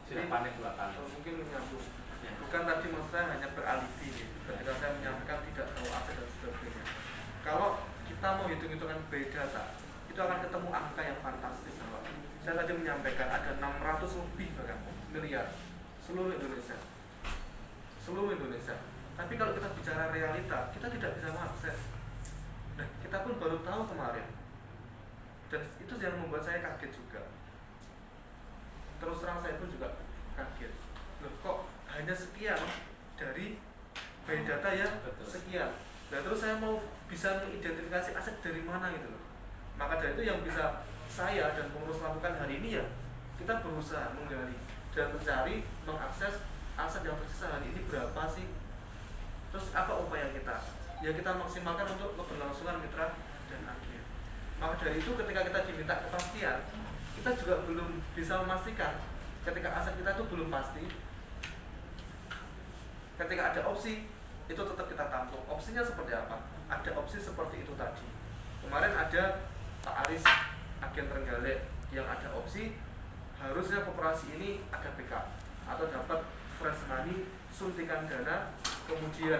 Jadi panik dua kali. Mungkin menyambung. Bukan tadi maksud saya hanya beralibi ketika saya menyampaikan tidak tahu aset dan sebagainya. Kalau kita mau hitung-hitungan by data, itu akan ketemu angka yang fantastis. Saya tadi menyampaikan ada 600 lebih bahkan miliar seluruh Indonesia. Tapi kalau kita bicara realita, kita tidak bisa mengakses. Nah, kita pun baru tahu kemarin. Dan itu yang membuat saya kaget juga. Terus terang saya pun juga kaget. Loh, kok hanya sekian dari by data ya sekian. Nah, terus saya mau bisa mengidentifikasi aset dari mana gitu loh. Maka dari itu yang bisa saya dan pengurus lakukan hari ini ya, kita berusaha menggali dan mencari, mengakses aset yang tersisa hari ini berapa sih. Terus apa upaya kita? Ya kita maksimalkan untuk keberlangsungan mitra dan agen. Maka dari itu ketika kita diminta kepastian, kita juga belum bisa memastikan. Ketika aset kita itu belum pasti, ketika ada opsi, itu tetap kita tampung. Opsinya seperti apa? Ada opsi seperti itu tadi. Kemarin ada Pak Aris, agen Trenggalek, yang ada opsi harusnya koperasi ini ada backup atau dapat fresh money, suntikan dana, kemudian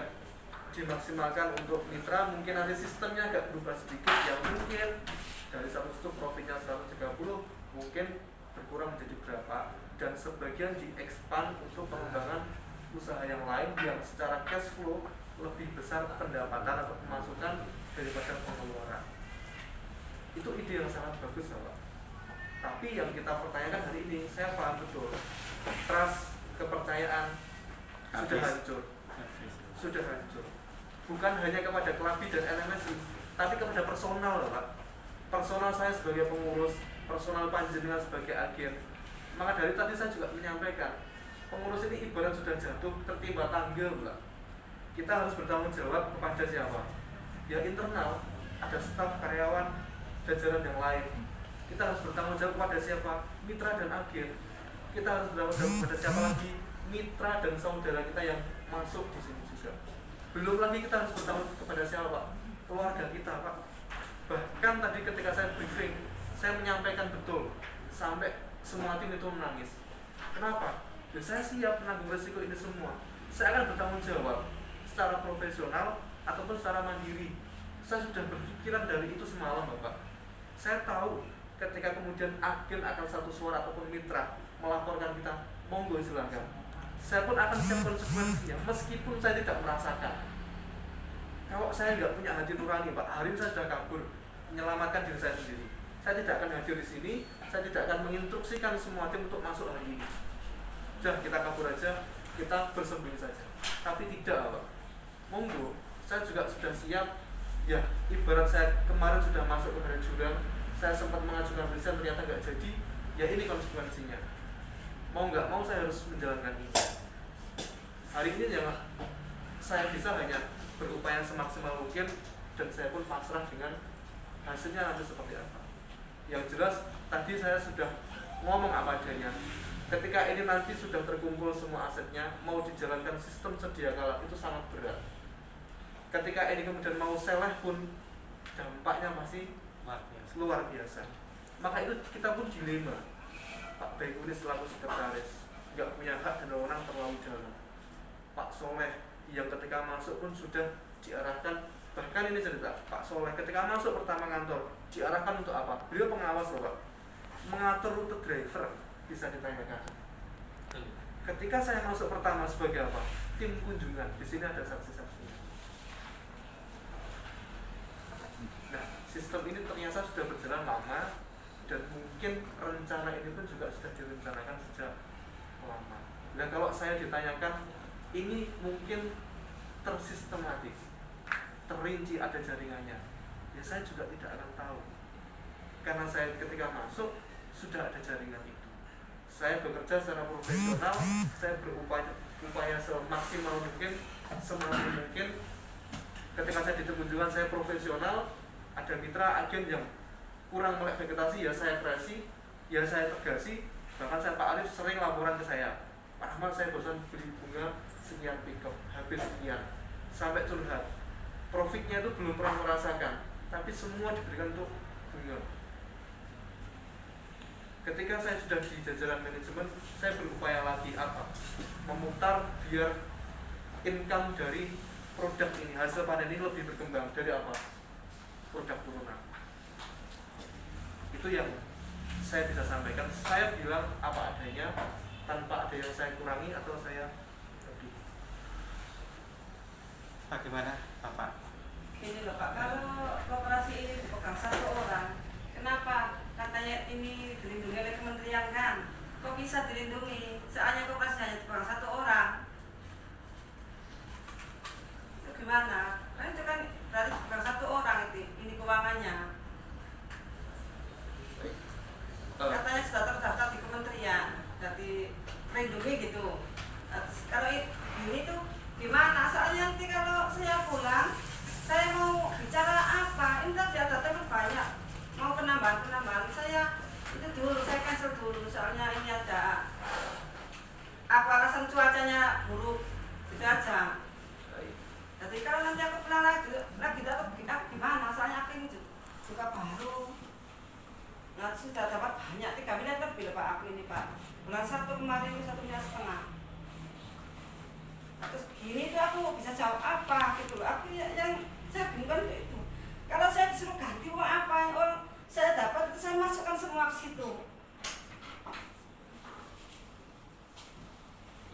dimaksimalkan untuk mitra. Mungkin nanti sistemnya agak berubah sedikit, yang mungkin dari 100 itu profitnya 130 mungkin berkurang menjadi berapa, dan sebagian di-expand untuk pengembangan usaha yang lain yang secara cash flow lebih besar pendapatan atau pemasukan daripada pengeluaran. Itu ide yang sangat bagus Pak. Tapi yang kita pertanyakan hari ini, saya paham betul, trust, kepercayaan sudah hancur. Bukan hanya kepada Klabi dan LMSI, tapi kepada personal Pak. Personal saya sebagai pengurus, personal panjenengan sebagai agen. Maka dari tadi saya juga menyampaikan, pengurus ini ibarat sudah jatuh tertimpa tangga Pak. Kita harus bertanggung jawab kepada siapa? Ya internal, ada staf, karyawan, jajaran yang lain. Kita harus bertanggung jawab kepada siapa? Mitra dan agen. Kita harus bertanggung jawab kepada siapa lagi? Mitra dan saudara kita yang masuk di sini juga. Belum lagi kita harus bertanggung kepada siapa Pak? Keluarga kita Pak. Bahkan tadi ketika saya briefing, saya menyampaikan betul sampai semua tim itu menangis. Kenapa? Ya saya siap menanggung resiko ini semua. Saya akan bertanggung jawab secara profesional ataupun secara mandiri. Saya sudah berpikiran dari itu semalam Bapak. Saya tahu ketika kemudian agen akan satu suara ataupun mitra melaporkan kita, monggo silahkan. Saya pun akan siap konsekuensinya meskipun saya tidak merasakan. Kalau saya nggak punya hati nurani Pak, hari ini saya sudah kabur menyelamatkan diri saya sendiri. Saya tidak akan hadir di sini, saya tidak akan menginstruksikan semua tim untuk masuk hari ini. Sudah kita kabur aja, kita bersembunyi saja. Tapi tidak Pak, monggo, saya juga sudah siap. Ya, ibarat saya kemarin sudah masuk ke badan jurang, saya sempat mengajukan riset ternyata nggak jadi, ya ini konsekuensinya. Mau nggak mau saya harus menjalankan ini. Hari ini yang saya bisa hanya berupaya semaksimal mungkin, dan saya pun pasrah dengan hasilnya nanti seperti apa. Yang jelas tadi saya sudah ngomong apa adanya. Ketika ini nanti sudah terkumpul semua asetnya, mau dijalankan sistem sedia kala itu sangat berat. Ketika ini kemudian mau seleh pun dampaknya masih luar biasa. Maka itu kita pun dilema. Pak Baikuni selaku sekretaris nggak punya hak dan wewenang terlalu dalam. Pak Soleh yang ketika masuk pun sudah diarahkan, bahkan ini cerita Pak Soleh ketika masuk pertama kantor diarahkan untuk apa? Beliau pengawas loh Pak, mengatur rute driver. Bisa ditanyakan. Ketika saya masuk pertama sebagai apa? Tim kunjungan. Di sini ada saksi-saksinya. Nah, sistem ini ternyata sudah berjalan lama, dan mungkin rencana ini pun juga sudah direncanakan sejak lama. Nah, kalau saya ditanyakan, ini mungkin tersistematik, terinci ada jaringannya, ya saya juga tidak akan tahu. Karena saya ketika masuk sudah ada jaringan itu. Saya bekerja secara profesional, saya berupaya semaksimal mungkin, semaksimal mungkin. Ketika saya di kunjungan saya profesional, ada mitra agen yang kurang melek vegetasi, ya saya kreasi, ya saya tegasi. Bahkan saya Pak Arif sering laporan ke saya, Pak Ahmad saya bosan beli bunga sekian pickup, habis sekian, sampai curhat. Profitnya itu belum pernah merasakan, tapi semua diberikan untuk bunga. Ketika saya sudah di jajaran manajemen, saya berupaya lagi apa? Memutar biar income dari produk ini, hasil panen ini lebih berkembang. Dari apa? Produk turunan. Itu yang saya bisa sampaikan. Saya bilang apa adanya, tanpa ada yang saya kurangi atau saya lebih. Bagaimana Bapak? Ini loh Pak, kalau koperasi ini dipegang satu orang, kenapa katanya ini dilindungi oleh kementerian kan? Kok bisa dilindungi? Soalnya koperasi hanya dipegang satu orang. Itu gimana? Kan itu kan berarti dipegang satu orang ini keuangannya. Katanya sudah terdaftar di kementerian, jadi melindungi gitu. Kalau ini tuh gimana? Soalnya nanti kalau saya pulang, saya mau bicara apa? Ini tadi ada teman banyak mau penambahan saya itu dulu, saya cancel dulu soalnya ini ada apa alasan cuacanya buruk gitu aja. Jadi kalau nanti aku pulang lagi dapat gimana? Soalnya aku ini juga baru. Nah, sudah dapat banyak 3 miliar lebih Pak aku ini Pak. Bulan 1 kemarin itu 1,5 miliar. Nah, terus gini tuh aku bisa jawab apa gitu loh. Aku yang saya bingung itu. Kalau saya disuruh ganti uang apa yang saya dapat itu saya masukkan semua ke situ.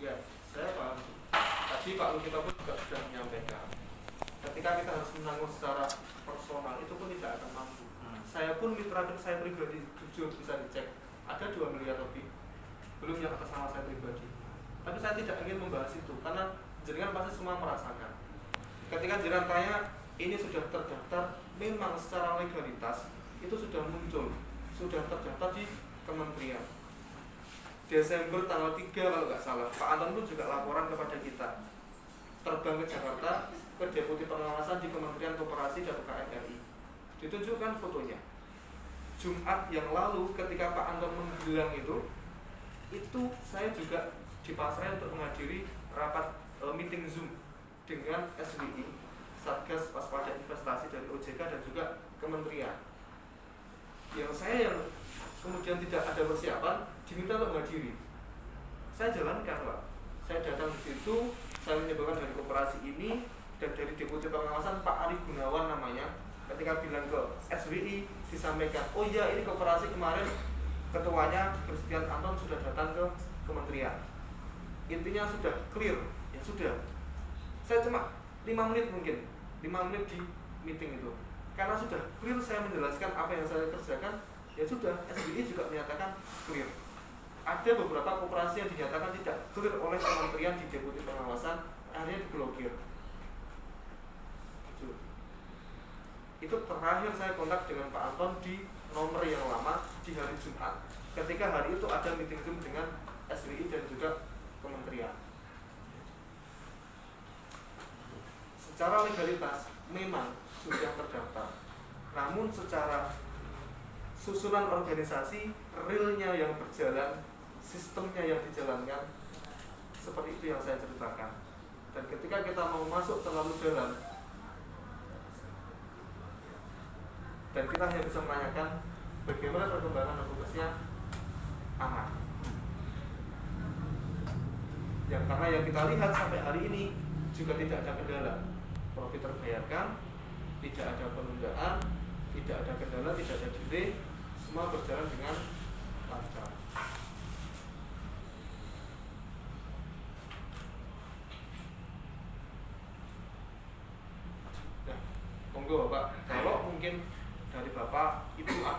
Ya, saya paham. Tadi Pak Lukito pun juga sudah menyampaikan. Ketika kita harus menanggung secara personal, itu pun tidak akan mampu. Saya pun mitra saya pribadi jujur bisa dicek ada 2 miliar lebih, belum yang atas nama saya pribadi. Tapi saya tidak ingin membahas itu karena jenengan pasti semua merasakan. Ketika jenengan tanya ini sudah terdaftar, memang secara legalitas itu sudah muncul, sudah terdaftar di kementerian. Desember tanggal 3 kalau nggak salah, Pak Anton pun juga laporan kepada kita. Terbang ke Jakarta ke Deputi Pengawasan di Kementerian Koperasi dan UKM RI. Ditunjukkan fotonya. Jumat yang lalu ketika Pak Anton menghilang itu saya juga dipasrahkan untuk menghadiri rapat meeting Zoom dengan SWI, Satgas Waspada Investasi dari OJK dan juga Kementerian. Yang saya yang kemudian tidak ada persiapan diminta untuk menghadiri. Saya jalankan Pak. Saya datang di situ, saya menyebarkan dari koperasi ini dan dari Deputi Pengawasan Pak Ari Gunawan namanya. Ketika bilang ke SWI disampaikan, oh iya ini koperasi kemarin ketuanya Christian Anton sudah datang ke kementerian. Intinya sudah clear, ya sudah. Saya cuma 5 menit mungkin, 5 menit di meeting itu. Karena sudah clear saya menjelaskan apa yang saya kerjakan, ya sudah, SWI juga menyatakan clear. Ada beberapa koperasi yang dinyatakan tidak clear oleh kementerian di Deputi Pengawasan, akhirnya diblokir. Itu terakhir saya kontak dengan Pak Anton di nomor yang lama di hari Jumat. Ketika hari itu ada meeting Zoom dengan SWI dan juga kementerian. Secara legalitas memang sudah terdaftar. Namun secara susunan organisasi, realnya yang berjalan, sistemnya yang dijalankan, seperti itu yang saya ceritakan. Dan ketika kita mau masuk terlalu dalam, dan kita hanya bisa menanyakan bagaimana perkembangan dan progresnya aman. Yang karena yang kita lihat sampai hari ini juga tidak ada kendala. Profit terbayarkan, tidak ada penundaan, tidak ada kendala, tidak ada delay, semua berjalan dengan lancar. Nah, monggo Bapak, kalau mungkin dari Bapak Ibu